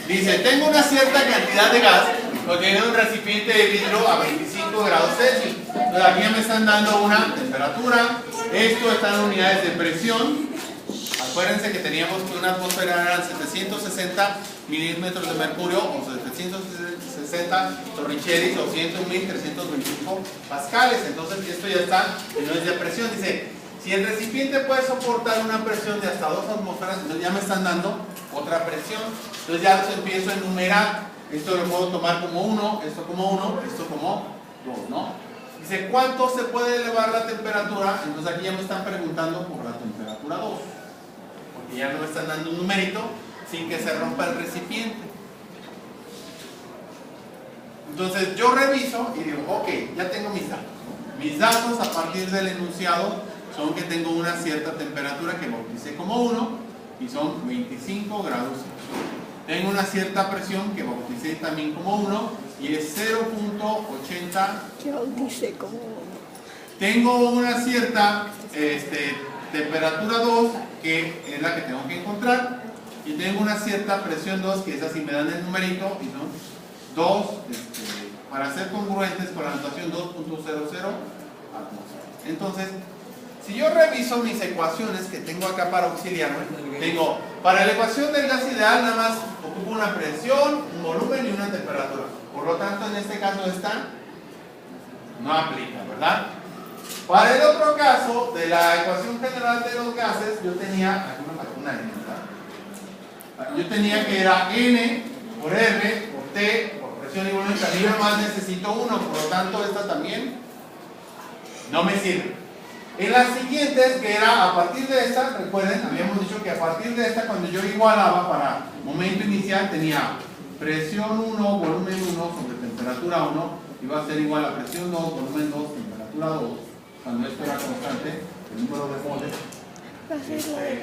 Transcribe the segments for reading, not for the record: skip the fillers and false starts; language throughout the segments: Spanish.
Dice, tengo una cierta cantidad de gas contenido en un recipiente de vidrio a 25 grados Celsius. Entonces aquí ya me están dando una temperatura. Esto está en unidades de presión. Acuérdense que teníamos que una atmósfera eran 760 milímetros de mercurio o 760 torricelli o 101.325 pascales. Entonces esto ya está en unidades de presión. Dice, si el recipiente puede soportar una presión de hasta 2 atmósferas, entonces ya me están dando otra presión. Entonces ya los empiezo a enumerar. Esto lo puedo tomar como 1, esto como 1, esto como 2, ¿no? Dice, ¿cuánto se puede elevar la temperatura? Entonces aquí ya me están preguntando por la temperatura 2. Porque ya no me están dando un numerito sin que se rompa el recipiente. Entonces yo reviso y digo, ok, ya tengo mis datos. Mis datos a partir del enunciado son que tengo una cierta temperatura que bauticé como 1 y son 25 grados Celsius. Tengo una cierta presión que bauticé también como 1 y es 0.80. Que bauticé como 1. Tengo una cierta temperatura 2 que es la que tengo que encontrar y tengo una cierta presión 2 que es así, me dan el numerito y son 2, para ser congruentes con la notación 2.00 atmósferas. Entonces, si yo reviso mis ecuaciones que tengo acá para auxiliarme, tengo, para la ecuación del gas ideal nada más ocupo una presión, un volumen y una temperatura. Por lo tanto, en este caso esta no aplica, ¿verdad? Para el otro caso, de la ecuación general de los gases, yo tenía, aquí me faltó una N, ¿verdad? Yo tenía que era N por R por T por presión y volumen, también yo nomás necesito 1, por lo tanto esta también no me sirve. En las siguientes, que era a partir de esta, recuerden, habíamos dicho que a partir de esta, cuando yo igualaba para momento inicial, tenía presión 1, volumen 1 sobre temperatura 1, iba a ser igual a presión 2, volumen 2, temperatura 2, cuando esto era constante, el número de moles.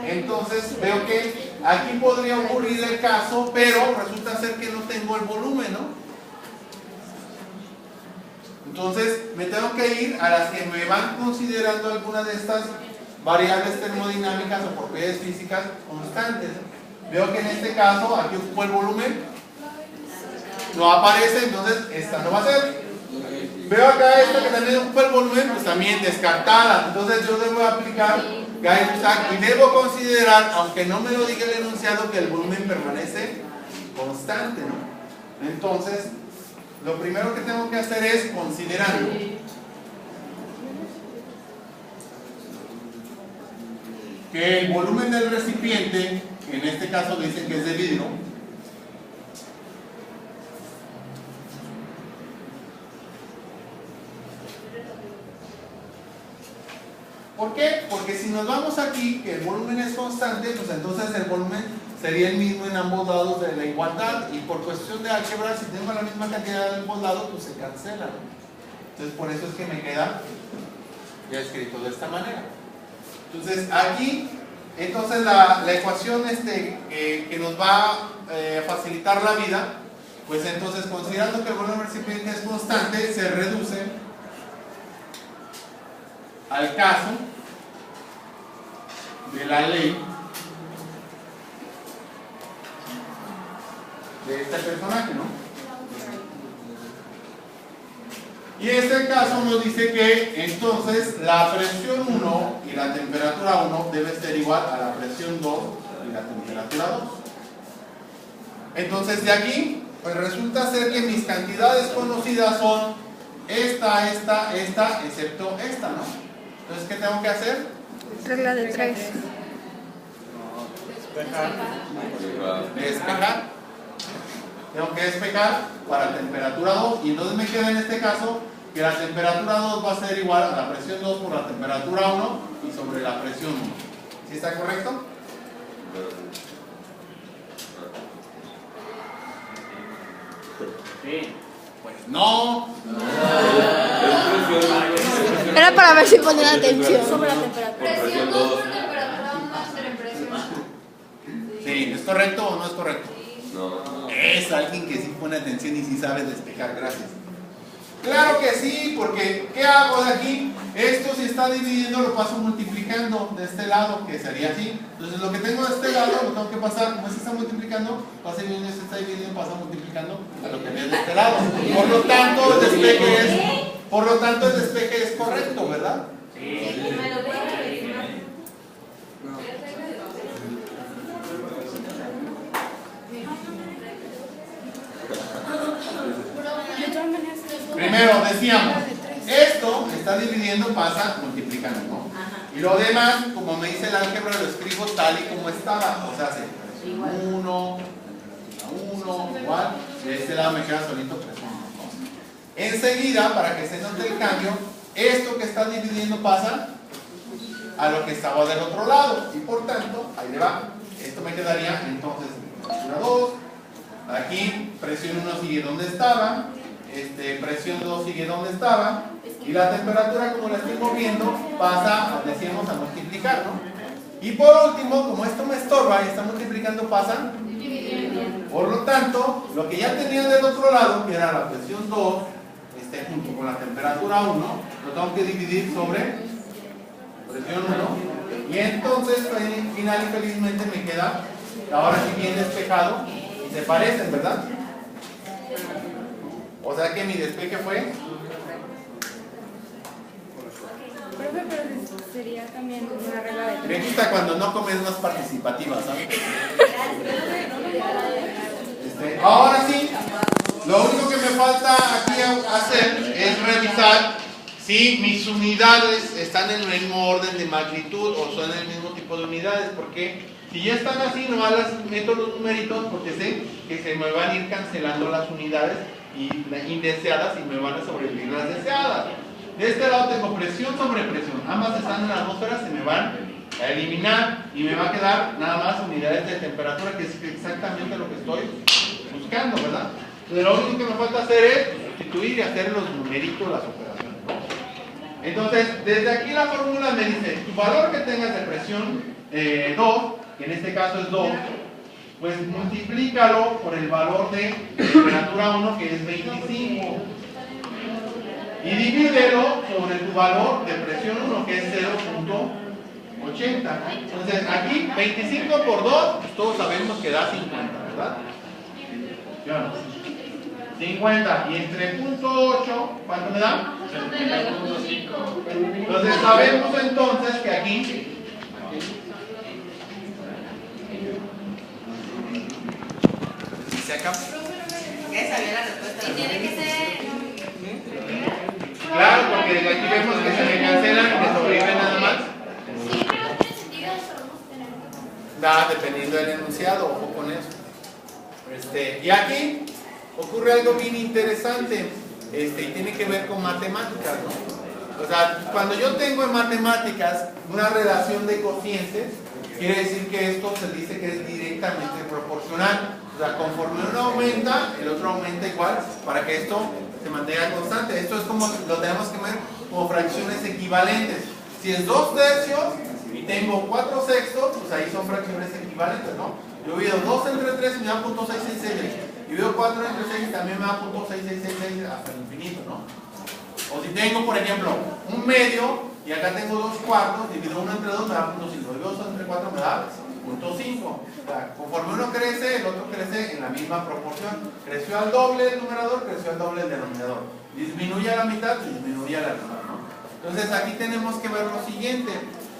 Entonces, veo que aquí podría ocurrir el caso, pero resulta ser que no tengo el volumen, ¿no? Entonces me tengo que ir a las que me van considerando algunas de estas variables termodinámicas o propiedades físicas constantes. Veo que en este caso aquí ocupo el volumen, no aparece, entonces esta no va a ser. Veo acá esta que también ocupa el volumen, pues también descartada. Entonces yo debo aplicar Gay-Lussac y debo considerar, aunque no me lo diga el enunciado, que el volumen permanece constante, ¿no? Entonces lo primero que tengo que hacer es considerando que el volumen del recipiente, en este caso dicen que es de vidrio, ¿por qué? Porque si nos vamos aquí, que el volumen es constante, pues entonces el volumen sería el mismo en ambos lados de la igualdad, y por cuestión de álgebra, si tengo la misma cantidad en ambos lados, pues se cancela, ¿no? Entonces por eso es que me queda ya escrito de esta manera. Entonces aquí, entonces la ecuación que nos va a facilitar la vida, pues entonces considerando que el volumen del recipiente es constante, se reduce al caso de la ley de este personaje, ¿no? Y este caso nos dice que entonces la presión 1 y la temperatura 1 debe ser igual a la presión 2 y la temperatura 2. Entonces de aquí, pues resulta ser que mis cantidades conocidas son esta, excepto esta, ¿no? Entonces, ¿qué tengo que hacer? Regla de 3. Despejar. Tengo que despejar para temperatura 2 y entonces me queda en este caso que la temperatura 2 va a ser igual a la presión 2 por la temperatura 1 y sobre la presión 1. ¿Sí está correcto? Sí. Pues no. Era para ver si ponían atención. Sobre la temperatura. Presión 2 por temperatura 1 va a ser en presión 1. Sí, ¿es correcto o no es correcto? No. Es alguien que sí pone atención y sí sabe despejar, gracias. Claro que sí, porque ¿qué hago de aquí? Esto si está dividiendo lo paso a multiplicar. multiplicando de este lado, que sería así. Entonces lo que tengo de este lado lo tengo que pasar, como se está multiplicando, pasa dividiendo, se está dividiendo, pasa multiplicando a lo que viene de este lado. Por lo tanto, el despeje es correcto, ¿verdad? Primero decíamos, esto está dividiendo, pasa multiplicando, ¿no? Y lo demás, como me dice el álgebra, lo escribo tal y como estaba. O sea, se 1, igual. De este lado me queda solito presión 1. Enseguida, para que se note el cambio, esto que está dividiendo pasa a lo que estaba del otro lado. Y por tanto, ahí le va. Esto me quedaría entonces temperatura 2. Aquí presión 1 sigue donde estaba. Presión 2 sigue donde estaba. Y la temperatura, como la estoy moviendo, pasa, decíamos, a multiplicar, ¿no? Y por último, como esto me estorba y está multiplicando, pasa. Por lo tanto, lo que ya tenía del otro lado, que era la presión 2, junto con la temperatura 1, lo tengo que dividir sobre presión 1. Y entonces, al final y felizmente me queda, ahora sí bien despejado, y se parecen, ¿verdad? O sea que mi despeje fue... Profe, pero sería también una regla de 3. Me gusta cuando no comes más participativa, ¿sabes? Ahora sí, lo único que me falta aquí hacer es revisar si mis unidades están en el mismo orden de magnitud o son el mismo tipo de unidades, porque si ya están así, nomás las meto los numeritos porque sé que se me van a ir cancelando las unidades indeseadas y me van a sobrevivir las deseadas. De este lado tengo presión sobre presión, ambas están en la atmósfera, se me van a eliminar y me va a quedar nada más unidades de temperatura, que es exactamente lo que estoy buscando, ¿verdad? Entonces lo único que me falta hacer es sustituir y hacer los numeritos, las operaciones, ¿no? Entonces, desde aquí la fórmula me dice, tu valor que tengas de presión 2, que en este caso es 2, pues multiplícalo por el valor de temperatura 1, que es 25. Y divídelo sobre tu valor de presión 1, que es 0.80. Entonces aquí 25 por 2, pues todos sabemos que da 50, ¿verdad? ¿Sí o no? 50. Y entre 0.8, ¿cuánto me da? 79.5. Entonces sabemos entonces que aquí se acaba. Ya sabía la respuesta. Y tiene que ser... Claro, porque desde aquí vemos que se me cancelan y que sobreviven nada más. Sí, pero tiene sentido, solemos tener que... Da, dependiendo del enunciado, ojo con eso. Y aquí ocurre algo bien interesante, y tiene que ver con matemáticas, ¿no? O sea, cuando yo tengo en matemáticas una relación de cocientes, quiere decir que esto se dice que es directamente proporcional. O sea, conforme uno aumenta, el otro aumenta igual, para que esto se mantenga constante. Esto es como, lo tenemos que ver como fracciones equivalentes. Si es 2/3 y tengo 4/6, pues ahí son fracciones equivalentes, ¿no? Yo veo 2 entre 3 y me da .666. Y veo 4 entre 6 y también me da .6666 hasta el infinito, ¿no? O si tengo, por ejemplo, un medio y acá tengo 2/4, divido 1 entre 2 me da .5. Divido 2 entre 4 me da .5. O sea, conforme uno crece, el otro crece en la misma proporción. Creció al doble el numerador, creció al doble el denominador. Disminuye a la mitad, disminuye a la mitad, ¿no? Entonces aquí tenemos que ver lo siguiente,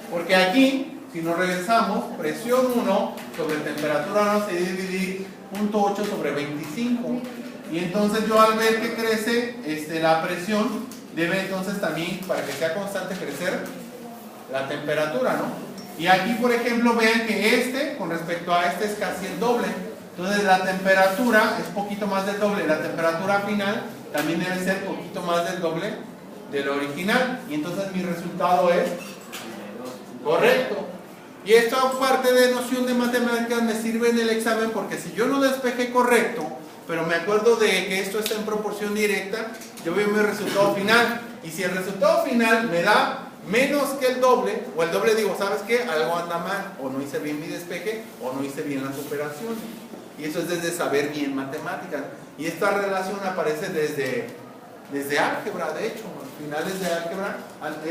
porque aquí, si nos regresamos, presión 1 sobre temperatura 1 se divide 0.8 sobre 25. Y entonces yo al ver que crece la presión, debe entonces también, para que sea constante, crecer la temperatura, ¿no? Y aquí, por ejemplo, vean que con respecto a es casi el doble. Entonces la temperatura es poquito más del doble. La temperatura final también debe ser poquito más del doble de lo original. Y entonces mi resultado es correcto. Y esto, aparte de noción de matemáticas, me sirve en el examen, porque si yo no despejé correcto, pero me acuerdo de que esto está en proporción directa, yo veo mi resultado final. Y si el resultado final me da menos que el doble, o el doble, digo, ¿sabes qué? Algo anda mal, o no hice bien mi despeje, o no hice bien las operaciones. Y eso es desde saber bien matemáticas. Y esta relación aparece desde álgebra, de hecho. finales de álgebra,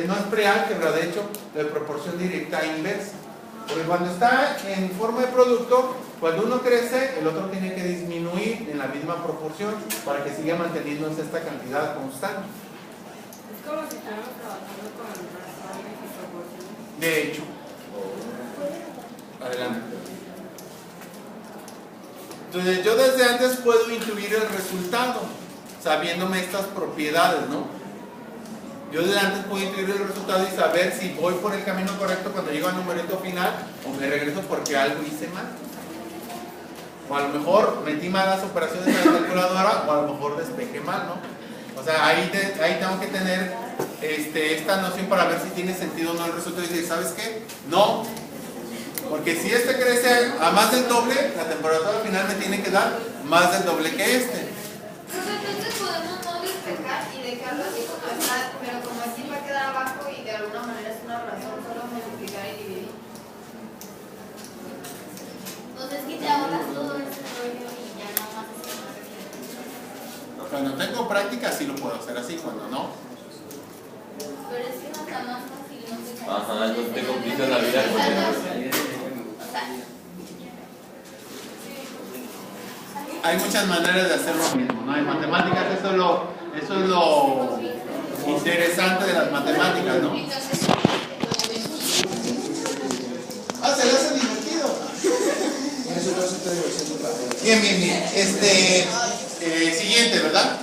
no es preálgebra, de hecho, de proporción directa inversa. Porque cuando está en forma de producto, cuando uno crece, el otro tiene que disminuir en la misma proporción para que siga manteniéndose esta cantidad constante. Es como si estuviéramos trabajando con razones y proporciones. De hecho. Adelante. Entonces yo desde antes puedo intuir el resultado, sabiéndome estas propiedades, ¿no? Yo desde antes puedo intuir el resultado y saber si voy por el camino correcto cuando llego al numerito final o me regreso porque algo hice mal. O a lo mejor metí mal las operaciones en la calculadora o a lo mejor despejé mal, ¿no? O sea, ahí tengo que tener esta noción para ver si tiene sentido o no el resultado y decir, ¿sabes qué? No. Porque si este crece a más del doble, la temperatura final me tiene que dar más del doble que este. Profe, entonces podemos no despejar y dejarlo así como está, pero como así va a quedar abajo y de alguna manera es una razón, solo multiplicar y dividir. Entonces, que te ahorras todo ese rollo y ya nada más es una. Cuando tengo práctica sí lo puedo hacer así, cuando no. Pero es que no está más fácil, no sé. Ajá, entonces te complica la vida con eso. Hay muchas maneras de hacer lo mismo, ¿no? En matemáticas eso es lo interesante de las matemáticas, ¿no? Ah, se le hace divertido. Bien, bien, bien. Siguiente, ¿verdad?